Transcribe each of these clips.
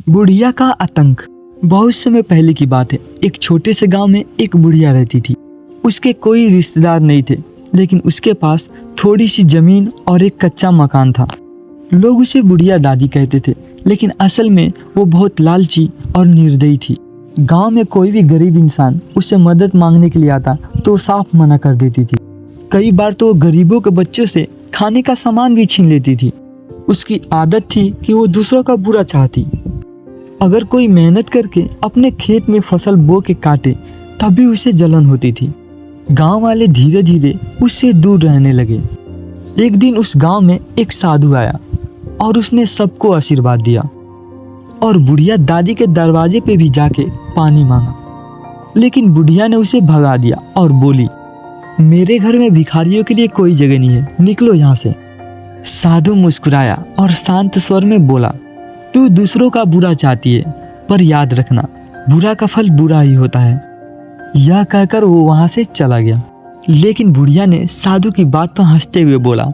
बुढ़िया का आतंक। बहुत समय पहले की बात है। एक छोटे से गांव में एक बुढ़िया रहती थी। उसके कोई रिश्तेदार नहीं थे, लेकिन उसके पास थोड़ी सी जमीन और एक कच्चा मकान था। लोग उसे बुढ़िया दादी कहते थे, लेकिन असल में वो बहुत लालची और निर्दयी थी। गांव में कोई भी गरीब इंसान उससे मदद मांगने के लिए आता तो साफ मना कर देती थी। कई बार तो वो गरीबों के बच्चों से खाने का सामान भी छीन लेती थी। उसकी आदत थी कि वो दूसरों का बुरा चाहती। अगर कोई मेहनत करके अपने खेत में फसल बो के काटे तब भी उसे जलन होती थी। गांव वाले धीरे धीरे उससे दूर रहने लगे। एक दिन उस गांव में एक साधु आया और उसने सबको आशीर्वाद दिया और बुढ़िया दादी के दरवाजे पे भी जाके पानी मांगा। लेकिन बुढ़िया ने उसे भगा दिया और बोली, मेरे घर में भिखारियों के लिए कोई जगह नहीं है, निकलो यहाँ से। साधु मुस्कुराया और शांत स्वर में बोला, तू दूसरों का बुरा चाहती है, पर याद रखना बुरा का फल बुरा ही होता है। यह कहकर वो वहां से चला गया। लेकिन बुढ़िया ने साधु की बात पर हंसते हुए बोला,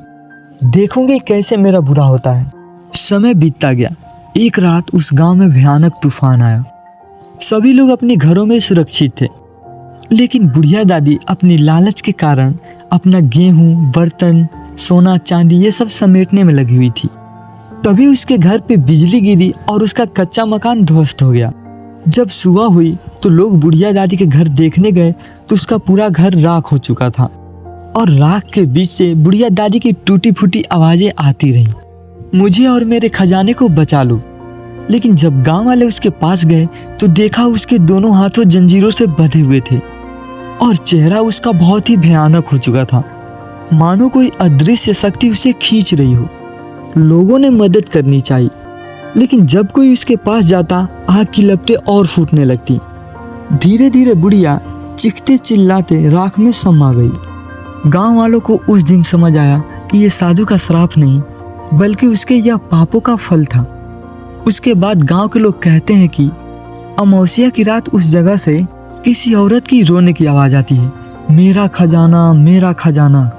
देखोगे कैसे मेरा बुरा होता है। समय बीतता गया। एक रात उस गांव में भयानक तूफान आया। सभी लोग अपने घरों में सुरक्षित थे, लेकिन बुढ़िया दादी अपनी लालच के कारण अपना गेहूं, बर्तन, सोना, चांदी ये सब समेटने में लगी हुई थी। तभी उसके घर पे बिजली गिरी और उसका कच्चा मकान ध्वस्त हो गया। जब सुबह हुई तो लोग बुढ़िया दादी के घर देखने गए तो उसका पूरा घर राख हो चुका था और राख के बीच से बुढ़िया दादी की टूटी फूटी आवाजें आती रहीं, मुझे और मेरे खजाने को बचा लो। लेकिन जब गांव वाले उसके पास गए तो देखा उसके दोनों हाथों जंजीरों से बंधे हुए थे और चेहरा उसका बहुत ही भयानक हो चुका था, मानो कोई अदृश्य शक्ति उसे खींच रही हो। लोगों ने मदद करनी चाहिए, लेकिन जब कोई उसके पास जाता आग की लपटें और फूटने लगती। धीरे धीरे बुढ़िया चीखते चिल्लाते राख में समा गई। गांव वालों को उस दिन समझ आया कि ये साधु का श्राप नहीं, बल्कि उसके यह पापों का फल था। उसके बाद गांव के लोग कहते हैं कि अमावस्या की रात उस जगह से किसी औरत की रोने की आवाज आती है, मेरा खजाना, मेरा खजाना।